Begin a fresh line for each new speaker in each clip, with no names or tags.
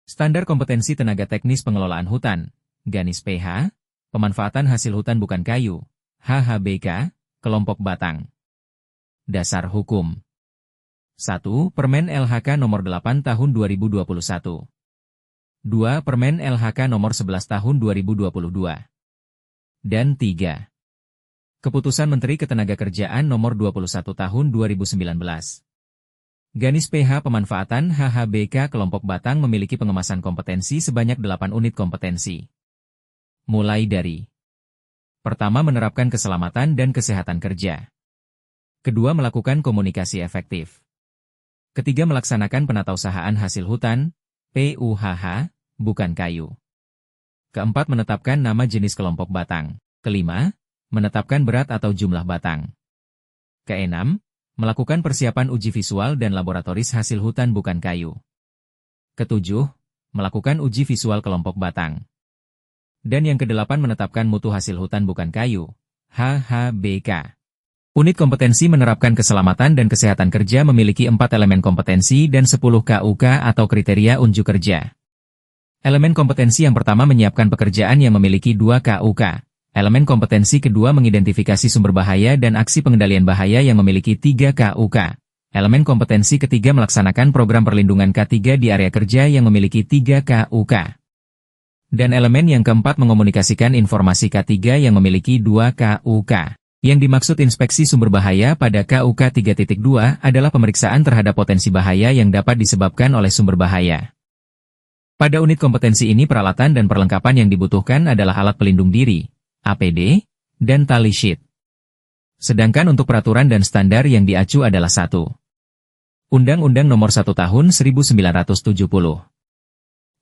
Standar kompetensi tenaga teknis pengelolaan hutan, GANIS PH, pemanfaatan hasil hutan bukan kayu, HHBK, kelompok batang. Dasar hukum. 1. Permen LHK nomor 8 tahun 2021. 2. Permen LHK nomor 11 tahun 2022. Dan 3. Keputusan Menteri Ketenagakerjaan nomor 21 tahun 2019. GANIS PH pemanfaatan HHBK kelompok batang memiliki pengemasan kompetensi sebanyak 8 unit kompetensi. Mulai dari: pertama, menerapkan keselamatan dan kesehatan kerja. Kedua, melakukan komunikasi efektif. Ketiga, melaksanakan penatausahaan hasil hutan, PUHH, bukan kayu. Keempat, menetapkan nama jenis kelompok batang. Kelima, menetapkan berat atau jumlah batang. Keenam, melakukan persiapan uji visual dan laboratoris hasil hutan bukan kayu. Ketujuh, melakukan uji visual kelompok batang. Dan yang kedelapan, menetapkan mutu hasil hutan bukan kayu, HHBK. Unit kompetensi menerapkan keselamatan dan kesehatan kerja memiliki 4 elemen kompetensi dan 10 KUK atau kriteria unjuk kerja. Elemen kompetensi yang pertama menyiapkan pekerjaan yang memiliki 2 KUK. Elemen kompetensi kedua mengidentifikasi sumber bahaya dan aksi pengendalian bahaya yang memiliki 3 KUK. Elemen kompetensi ketiga melaksanakan program perlindungan K3 di area kerja yang memiliki 3 KUK. Dan elemen yang keempat mengomunikasikan informasi K3 yang memiliki 2 KUK. Yang dimaksud inspeksi sumber bahaya pada KUK 3.2 adalah pemeriksaan terhadap potensi bahaya yang dapat disebabkan oleh sumber bahaya. Pada unit kompetensi ini peralatan dan perlengkapan yang dibutuhkan adalah alat pelindung diri, APD, dan tali sheet. Sedangkan untuk peraturan dan standar yang diacu adalah 1. Undang-Undang Nomor 1 Tahun 1970.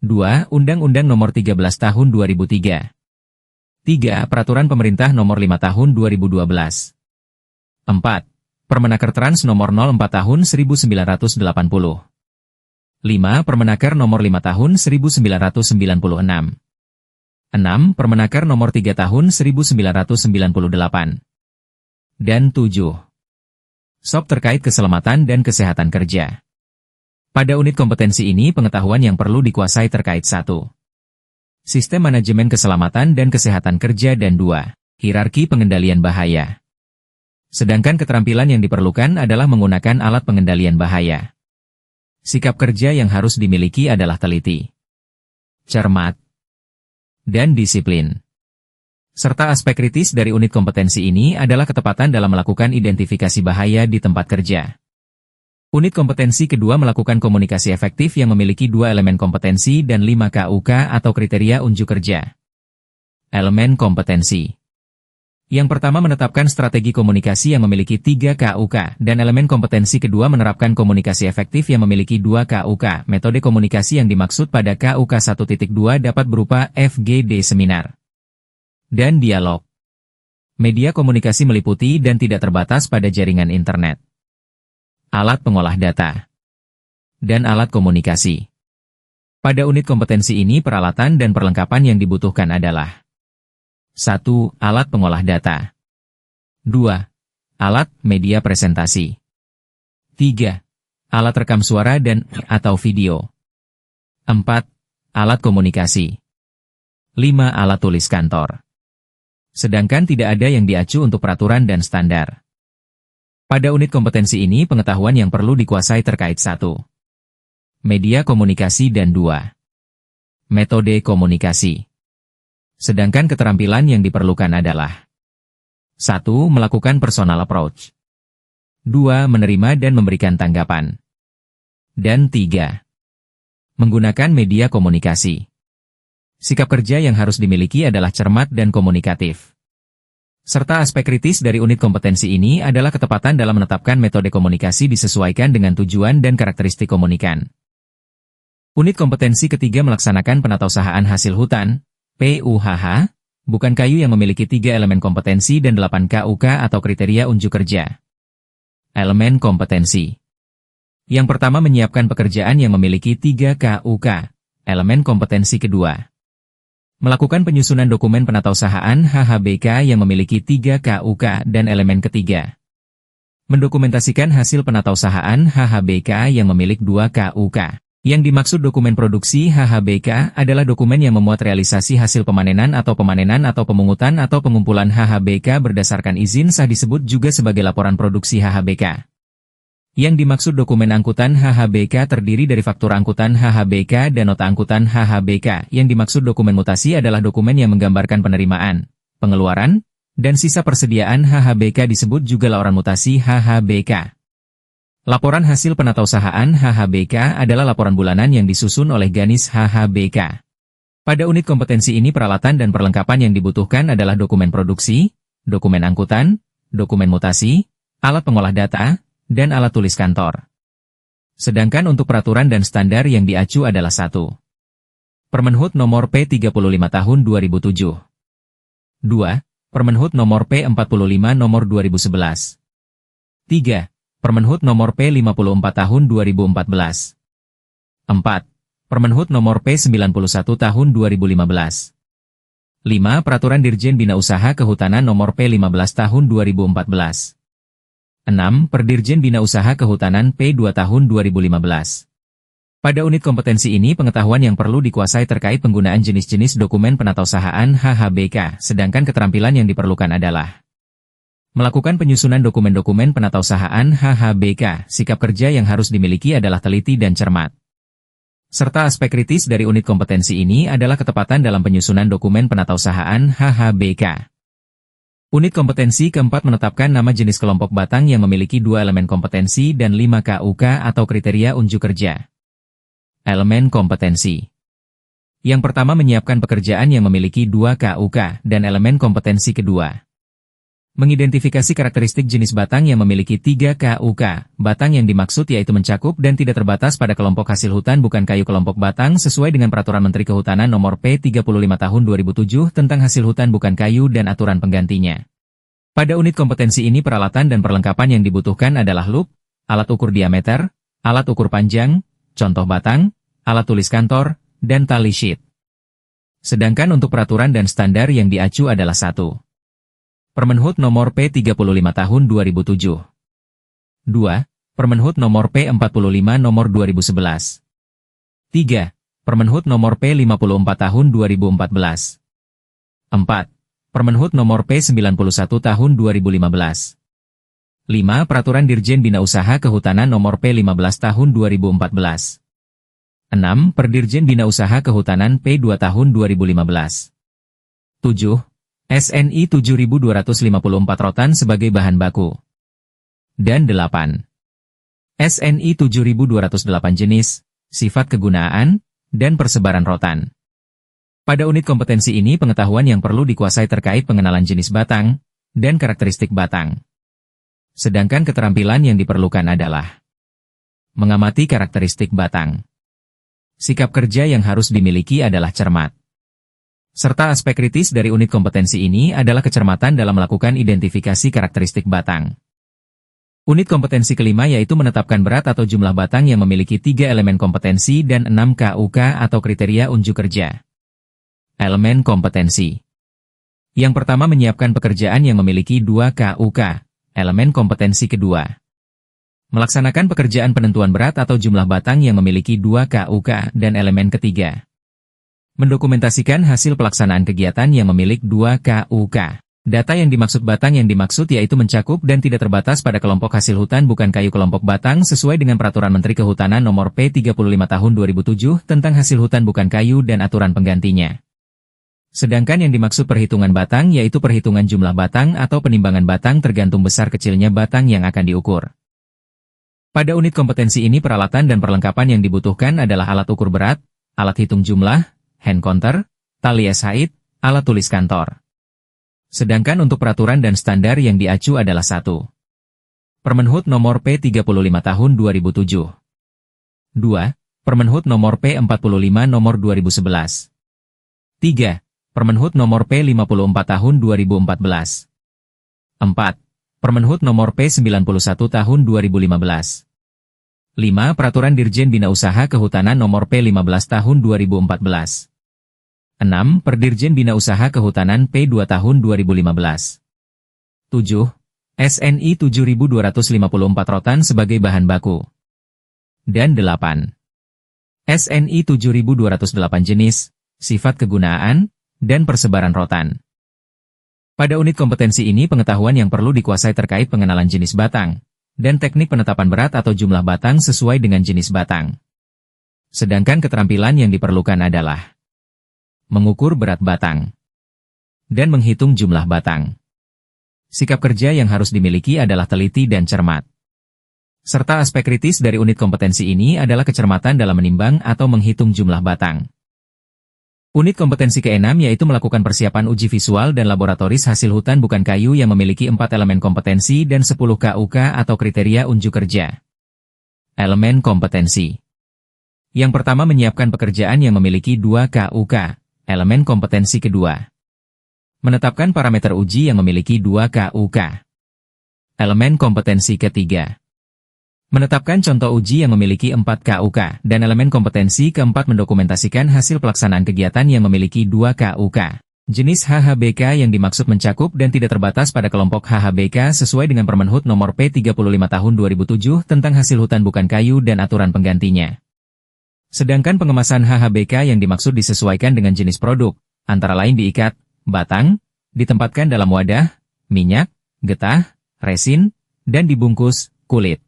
2. Undang-Undang Nomor 13 Tahun 2003. 3. Peraturan Pemerintah Nomor 5 Tahun 2012. 4. Permenaker Trans Nomor 04 Tahun 1980. 5. Permenaker Nomor 5 Tahun 1996. 6. Permenaker Nomor 3 Tahun 1998. Dan 7. SOP terkait keselamatan dan kesehatan kerja. Pada unit kompetensi ini pengetahuan yang perlu dikuasai terkait 1. Sistem manajemen keselamatan dan kesehatan kerja dan 2. Hierarki pengendalian bahaya. Sedangkan keterampilan yang diperlukan adalah menggunakan alat pengendalian bahaya. Sikap kerja yang harus dimiliki adalah teliti, cermat, dan disiplin. Serta aspek kritis dari unit kompetensi ini adalah ketepatan dalam melakukan identifikasi bahaya di tempat kerja. Unit kompetensi kedua melakukan komunikasi efektif yang memiliki 2 elemen kompetensi dan 5 KUK atau kriteria unjuk kerja. Elemen kompetensi. Yang pertama menetapkan strategi komunikasi yang memiliki 3 KUK, dan elemen kompetensi kedua menerapkan komunikasi efektif yang memiliki 2 KUK. Metode komunikasi yang dimaksud pada KUK 1.2 dapat berupa FGD seminar dan dialog. Media komunikasi meliputi dan tidak terbatas pada jaringan internet, alat pengolah data, dan alat komunikasi. Pada unit kompetensi ini peralatan dan perlengkapan yang dibutuhkan adalah: 1. Alat pengolah data. 2. Alat media presentasi. 3. Alat rekam suara dan atau video. 4. Alat komunikasi. 5. Alat tulis kantor. Sedangkan tidak ada yang diacu untuk peraturan dan standar. Pada unit kompetensi ini pengetahuan yang perlu dikuasai terkait 1. Media komunikasi dan 2. Metode komunikasi. Sedangkan keterampilan yang diperlukan adalah: 1. Melakukan personal approach. 2. Menerima dan memberikan tanggapan. Dan 3. Menggunakan media komunikasi. Sikap kerja yang harus dimiliki adalah cermat dan komunikatif. Serta aspek kritis dari unit kompetensi ini adalah ketepatan dalam menetapkan metode komunikasi disesuaikan dengan tujuan dan karakteristik komunikan. Unit kompetensi ketiga melaksanakan penatausahaan hasil hutan, PUHH, bukan kayu yang memiliki 3 elemen kompetensi dan 8 KUK atau kriteria unjuk kerja. Elemen kompetensi. Yang pertama menyiapkan pekerjaan yang memiliki 3 KUK. Elemen kompetensi kedua. Melakukan penyusunan dokumen penatausahaan HHBK yang memiliki 3 KUK dan elemen ketiga. Mendokumentasikan hasil penatausahaan HHBK yang memiliki 2 KUK. Yang dimaksud dokumen produksi HHBK adalah dokumen yang memuat realisasi hasil pemanenan atau pemungutan atau pengumpulan HHBK berdasarkan izin sah disebut juga sebagai laporan produksi HHBK. Yang dimaksud dokumen angkutan HHBK terdiri dari faktur angkutan HHBK dan nota angkutan HHBK. Yang dimaksud dokumen mutasi adalah dokumen yang menggambarkan penerimaan, pengeluaran, dan sisa persediaan HHBK disebut juga laporan mutasi HHBK. Laporan hasil penatausahaan HHBK adalah laporan bulanan yang disusun oleh Ganis HHBK. Pada unit kompetensi ini peralatan dan perlengkapan yang dibutuhkan adalah dokumen produksi, dokumen angkutan, dokumen mutasi, alat pengolah data, dan alat tulis kantor. Sedangkan untuk peraturan dan standar yang diacu adalah 1. Permenhub nomor P35 tahun 2007. 2. Permenhub nomor P45 nomor 2011. 3. Permenhub nomor P54 tahun 2014. 4. Permenhub nomor P91 tahun 2015. 5. Peraturan Dirjen Bina Usaha Kehutanan nomor P15 tahun 2014. 6. Perdirjen Bina Usaha Kehutanan P2 tahun 2015. Pada unit kompetensi ini pengetahuan yang perlu dikuasai terkait penggunaan jenis-jenis dokumen penatausahaan HHBK, sedangkan keterampilan yang diperlukan adalah melakukan penyusunan dokumen-dokumen penatausahaan HHBK, sikap kerja yang harus dimiliki adalah teliti dan cermat. Serta aspek kritis dari unit kompetensi ini adalah ketepatan dalam penyusunan dokumen penatausahaan HHBK. Unit kompetensi keempat menetapkan nama jenis kelompok batang yang memiliki 2 elemen kompetensi dan 5 KUK atau kriteria unjuk kerja. Elemen kompetensi. Yang pertama menyiapkan pekerjaan yang memiliki 2 KUK dan elemen kompetensi kedua. Mengidentifikasi karakteristik jenis batang yang memiliki 3 KUK. Batang yang dimaksud yaitu mencakup dan tidak terbatas pada kelompok hasil hutan bukan kayu kelompok batang sesuai dengan Peraturan Menteri Kehutanan Nomor P35 Tahun 2007 tentang hasil hutan bukan kayu dan aturan penggantinya. Pada unit kompetensi ini peralatan dan perlengkapan yang dibutuhkan adalah lup, alat ukur diameter, alat ukur panjang, contoh batang, alat tulis kantor, dan tali sheet. Sedangkan untuk peraturan dan standar yang diacu adalah 1. Permenhub nomor P35 tahun 2007. 2. Permenhub nomor P45 nomor 2011. 3. Permenhub nomor P54 tahun 2014. 4. Permenhub nomor P91 tahun 2015. 5. Peraturan Dirjen Bina Usaha Kehutanan nomor P15 tahun 2014. 6. Perdirjen Bina Usaha Kehutanan P2 tahun 2015. 7. SNI 7254 rotan sebagai bahan baku. Dan 8. SNI 7208 jenis, sifat kegunaan, dan persebaran rotan. Pada unit kompetensi ini pengetahuan yang perlu dikuasai terkait pengenalan jenis batang, dan karakteristik batang. Sedangkan keterampilan yang diperlukan adalah mengamati karakteristik batang. Sikap kerja yang harus dimiliki adalah cermat. Serta aspek kritis dari unit kompetensi ini adalah kecermatan dalam melakukan identifikasi karakteristik batang. Unit kompetensi kelima yaitu menetapkan berat atau jumlah batang yang memiliki 3 elemen kompetensi dan 6 KUK atau kriteria unjuk kerja. Elemen kompetensi. Yang pertama menyiapkan pekerjaan yang memiliki 2 KUK, elemen kompetensi kedua. Melaksanakan pekerjaan penentuan berat atau jumlah batang yang memiliki 2 KUK dan elemen ketiga. Mendokumentasikan hasil pelaksanaan kegiatan yang memiliki 2 KUK. Data yang dimaksud batang yang dimaksud yaitu mencakup dan tidak terbatas pada kelompok hasil hutan bukan kayu kelompok batang sesuai dengan Peraturan Menteri Kehutanan Nomor P35 Tahun 2007 tentang hasil hutan bukan kayu dan aturan penggantinya. Sedangkan yang dimaksud perhitungan batang yaitu perhitungan jumlah batang atau penimbangan batang tergantung besar kecilnya batang yang akan diukur. Pada unit kompetensi ini peralatan dan perlengkapan yang dibutuhkan adalah alat ukur berat, alat hitung jumlah, hand counter, tali SHIT, alat tulis kantor. Sedangkan untuk peraturan dan standar yang diacu adalah 1. Permenhub nomor P35 tahun 2007. 2. Permenhub nomor P45 nomor 2011. 3. Permenhub nomor P54 tahun 2014. 4. Permenhub nomor P91 tahun 2015. 5. Peraturan Dirjen Bina Usaha Kehutanan nomor P15 tahun 2014. 6. Perdirjen Bina Usaha Kehutanan P2 tahun 2015. 7. SNI 7254 rotan sebagai bahan baku. Dan 8. SNI 7208 jenis, sifat kegunaan, dan persebaran rotan. Pada unit kompetensi ini pengetahuan yang perlu dikuasai terkait pengenalan jenis batang, dan teknik penetapan berat atau jumlah batang sesuai dengan jenis batang. Sedangkan keterampilan yang diperlukan adalah mengukur berat batang dan menghitung jumlah batang. Sikap kerja yang harus dimiliki adalah teliti dan cermat. Serta aspek kritis dari unit kompetensi ini adalah kecermatan dalam menimbang atau menghitung jumlah batang. Unit kompetensi ke-6 yaitu melakukan persiapan uji visual dan laboratoris hasil hutan bukan kayu yang memiliki 4 elemen kompetensi dan 10 KUK atau kriteria unjuk kerja. Elemen kompetensi. Yang pertama menyiapkan pekerjaan yang memiliki 2 KUK, elemen kompetensi kedua. Menetapkan parameter uji yang memiliki 2 KUK. Elemen kompetensi ketiga. Menetapkan contoh uji yang memiliki 4 KUK, dan elemen kompetensi keempat mendokumentasikan hasil pelaksanaan kegiatan yang memiliki 2 KUK. Jenis HHBK yang dimaksud mencakup dan tidak terbatas pada kelompok HHBK sesuai dengan Permenhub Nomor P35 Tahun 2007 tentang hasil hutan bukan kayu dan aturan penggantinya. Sedangkan pengemasan HHBK yang dimaksud disesuaikan dengan jenis produk, antara lain diikat, batang, ditempatkan dalam wadah, minyak, getah, resin, dan dibungkus, kulit.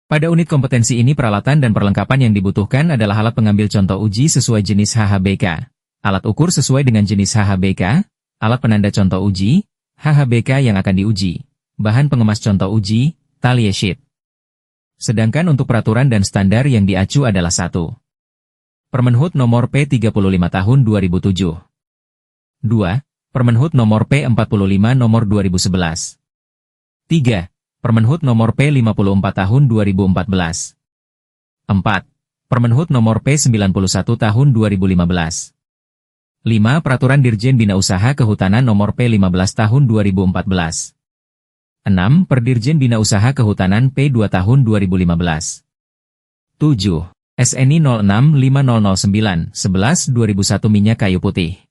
Pada unit kompetensi ini peralatan dan perlengkapan yang dibutuhkan adalah alat pengambil contoh uji sesuai jenis HHBK, alat ukur sesuai dengan jenis HHBK, alat penanda contoh uji, HHBK yang akan diuji, bahan pengemas contoh uji, talie sheet. Sedangkan untuk peraturan dan standar yang diacu adalah 1. Permenhub Nomor P35 Tahun 2007. 2. Permenhub Nomor P45 Nomor 2011. 3. Permenhub Nomor P54 Tahun 2014. 4. Permenhub Nomor P91 Tahun 2015. 5. Peraturan Dirjen Bina Usaha Kehutanan Nomor P15 Tahun 2014. 6. Perdirjen Bina Usaha Kehutanan P2 Tahun 2015. 7. SNI 065009 11 2001 minyak kayu putih.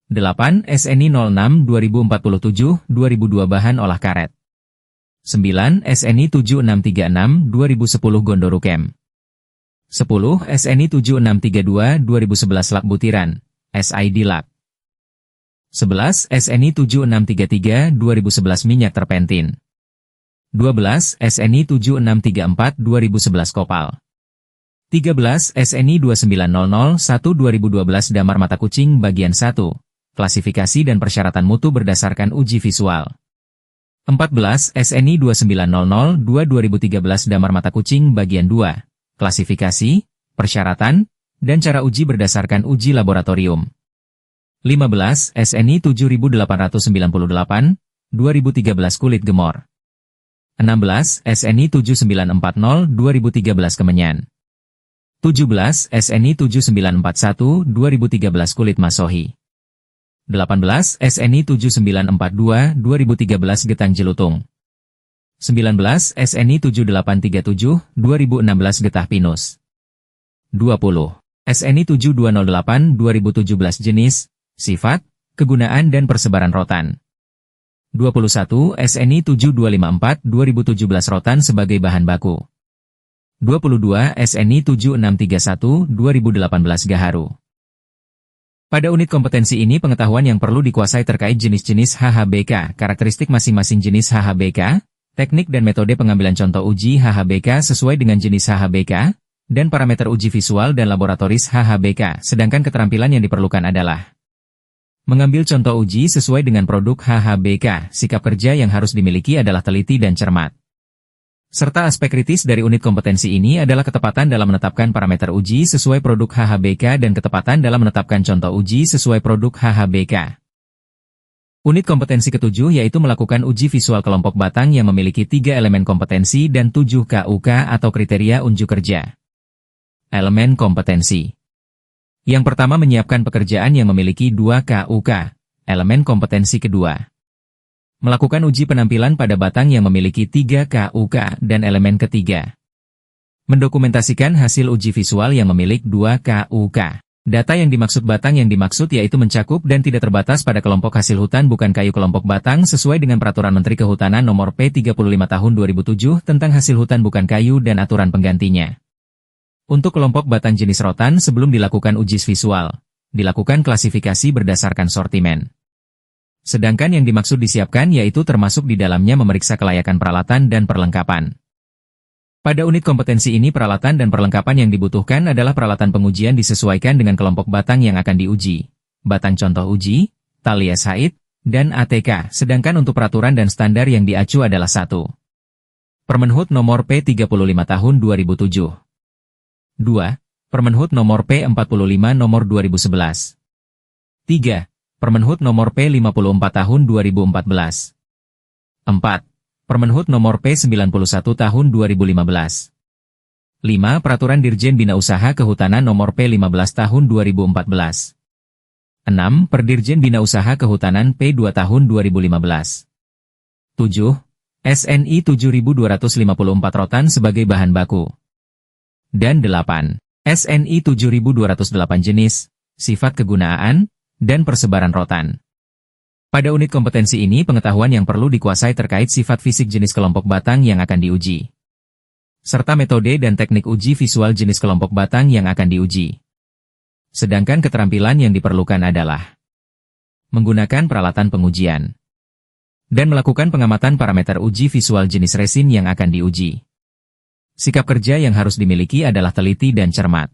8. SNI 06 2047 2002 bahan olah karet. 9. SNI 7636 2010 Gondorukem. 10. SNI 7632 2011 lak butiran, SID lak. 11. SNI 7633 2011 minyak terpentin. 12. SNI 7634 2011 kopal. 13. SNI 29001 2012 damar mata kucing bagian 1, klasifikasi dan persyaratan mutu berdasarkan uji visual. 14. SNI 2900-2 2013 damar mata kucing bagian 2, klasifikasi, persyaratan, dan cara uji berdasarkan uji laboratorium. 15. SNI 7898, 2013 kulit gemor. 16. SNI 7940, 2013 kemenyan. 17. SNI 7941, 2013 kulit masohi. 18. SNI 7942, 2013 getang jelutung. 19. SNI 7837, 2016 getah pinus. 20. SNI 7208, 2017 jenis, sifat, kegunaan dan persebaran rotan. 21. SNI 7254, 2017 rotan sebagai bahan baku. 22. SNI 7631, 2018 gaharu. Pada unit kompetensi ini pengetahuan yang perlu dikuasai terkait jenis-jenis HHBK, karakteristik masing-masing jenis HHBK, teknik dan metode pengambilan contoh uji HHBK sesuai dengan jenis HHBK, dan parameter uji visual dan laboratoris HHBK, sedangkan keterampilan yang diperlukan adalah mengambil contoh uji sesuai dengan produk HHBK, sikap kerja yang harus dimiliki adalah teliti dan cermat. Serta aspek kritis dari unit kompetensi ini adalah ketepatan dalam menetapkan parameter uji sesuai produk HHBK dan ketepatan dalam menetapkan contoh uji sesuai produk HHBK. Unit kompetensi ketujuh yaitu melakukan uji visual kelompok batang yang memiliki 3 elemen kompetensi dan 7 KUK atau kriteria unjuk kerja. Elemen kompetensi. Yang pertama menyiapkan pekerjaan yang memiliki 2 KUK, elemen kompetensi kedua. Melakukan uji penampilan pada batang yang memiliki 3 KUK dan elemen ketiga. Mendokumentasikan hasil uji visual yang memiliki 2 KUK. Data yang dimaksud batang yang dimaksud yaitu mencakup dan tidak terbatas pada kelompok hasil hutan bukan kayu kelompok batang sesuai dengan Peraturan Menteri Kehutanan Nomor P35 Tahun 2007 tentang hasil hutan bukan kayu dan aturan penggantinya. Untuk kelompok batang jenis rotan sebelum dilakukan uji visual, dilakukan klasifikasi berdasarkan sortimen. Sedangkan yang dimaksud disiapkan yaitu termasuk di dalamnya memeriksa kelayakan peralatan dan perlengkapan. Pada unit kompetensi ini peralatan dan perlengkapan yang dibutuhkan adalah peralatan pengujian disesuaikan dengan kelompok batang yang akan diuji, batang contoh uji, tali SHIT, dan ATK, sedangkan untuk peraturan dan standar yang diacu adalah 1. Permenhub nomor P35 tahun 2007. 2. Permenhub nomor P45 nomor 2011. 3. Permenhub nomor P54 tahun 2014. 4. Permenhub nomor P91 tahun 2015. 5. Peraturan Dirjen Bina Usaha Kehutanan nomor P15 tahun 2014. 6. Perdirjen Bina Usaha Kehutanan P2 tahun 2015. 7. SNI 7254 rotan sebagai bahan baku. Dan 8. SNI 7208 jenis, sifat kegunaan, dan persebaran rotan. Pada unit kompetensi ini pengetahuan yang perlu dikuasai terkait sifat fisik jenis kelompok batang yang akan diuji, serta metode dan teknik uji visual jenis kelompok batang yang akan diuji. Sedangkan keterampilan yang diperlukan adalah menggunakan peralatan pengujian dan melakukan pengamatan parameter uji visual jenis resin yang akan diuji. Sikap kerja yang harus dimiliki adalah teliti dan cermat.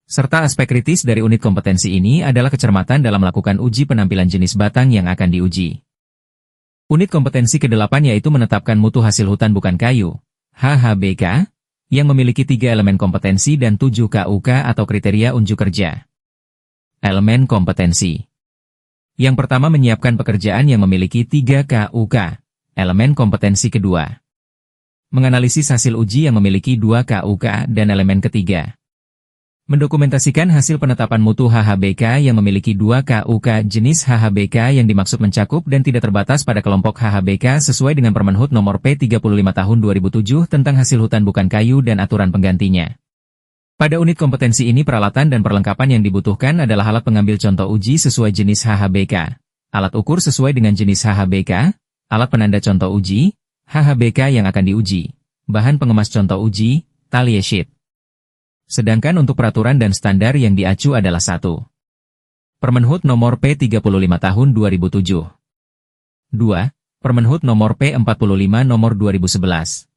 Serta aspek kritis dari unit kompetensi ini adalah kecermatan dalam melakukan uji penampilan jenis batang yang akan diuji. Unit kompetensi ke-8 yaitu menetapkan mutu hasil hutan bukan kayu, HHBK, yang memiliki 3 elemen kompetensi dan 7 KUK atau kriteria unjuk kerja. Elemen kompetensi. Yang pertama menyiapkan pekerjaan yang memiliki 3 KUK. Elemen kompetensi kedua, menganalisis hasil uji yang memiliki 2 KUK dan elemen ketiga, mendokumentasikan hasil penetapan mutu HHBK yang memiliki 2 KUK jenis HHBK yang dimaksud mencakup dan tidak terbatas pada kelompok HHBK sesuai dengan Permenhub nomor P35 tahun 2007 tentang hasil hutan bukan kayu dan aturan penggantinya. Pada unit kompetensi ini peralatan dan perlengkapan yang dibutuhkan adalah alat pengambil contoh uji sesuai jenis HHBK, alat ukur sesuai dengan jenis HHBK, alat penanda contoh uji, HHBK yang akan diuji, bahan pengemas contoh uji, tali sheet. Sedangkan untuk peraturan dan standar yang diacu adalah 1. Permenhub nomor P35 tahun 2007. 2. Permenhub nomor P45 nomor 2011.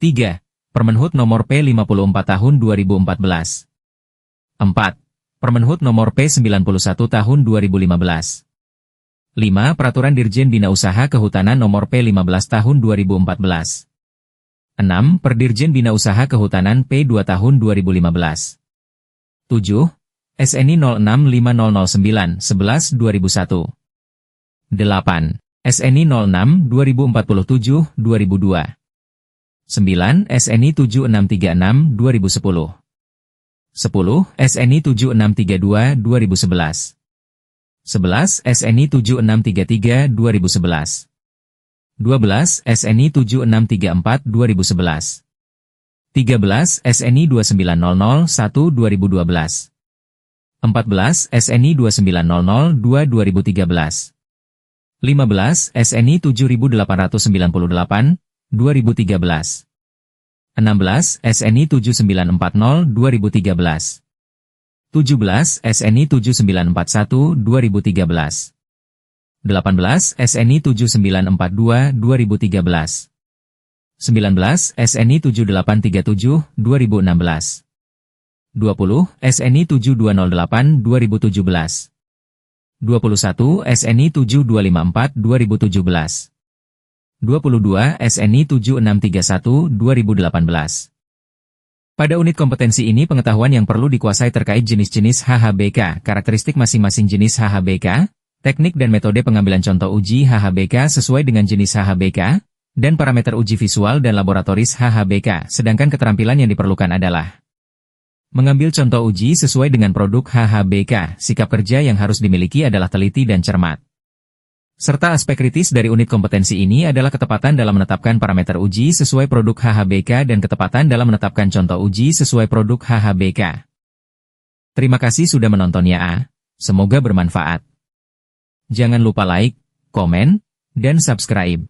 3. Permenhub nomor P54 tahun 2014. 4. Permenhub nomor P91 tahun 2015. 5. Peraturan Dirjen Bina Usaha Kehutanan nomor P15 tahun 2014. 6. Perdirjen Bina Usaha Kehutanan P2 tahun 2015. 7. SNI 065009 11 2001. 8. SNI 06 2047 2002. 9. SNI 7636 2010. 10. SNI 7632 2011. 11. SNI 7633 2011. 12. SNI 7634 2011. 13. SNI 2900 1 2012. 14. SNI 2900 2 2013. 15. SNI 7898 2013. 16. SNI 7940 2013. 17. SNI 7941 2013. 18. SNI 7942 2013. 19. SNI 7837 2016. 20. SNI 7208 2017. 21. SNI 7254 2017. 22. SNI 7631 2018. Pada unit kompetensi ini pengetahuan yang perlu dikuasai terkait jenis-jenis HHBK, karakteristik masing-masing jenis HHBK, teknik dan metode pengambilan contoh uji HHBK sesuai dengan jenis HHBK, dan parameter uji visual dan laboratoris HHBK, sedangkan keterampilan yang diperlukan adalah mengambil contoh uji sesuai dengan produk HHBK, sikap kerja yang harus dimiliki adalah teliti dan cermat. Serta aspek kritis dari unit kompetensi ini adalah ketepatan dalam menetapkan parameter uji sesuai produk HHBK dan ketepatan dalam menetapkan contoh uji sesuai produk HHBK. Terima kasih sudah menonton ya. Semoga bermanfaat. Jangan lupa like, komen, dan subscribe.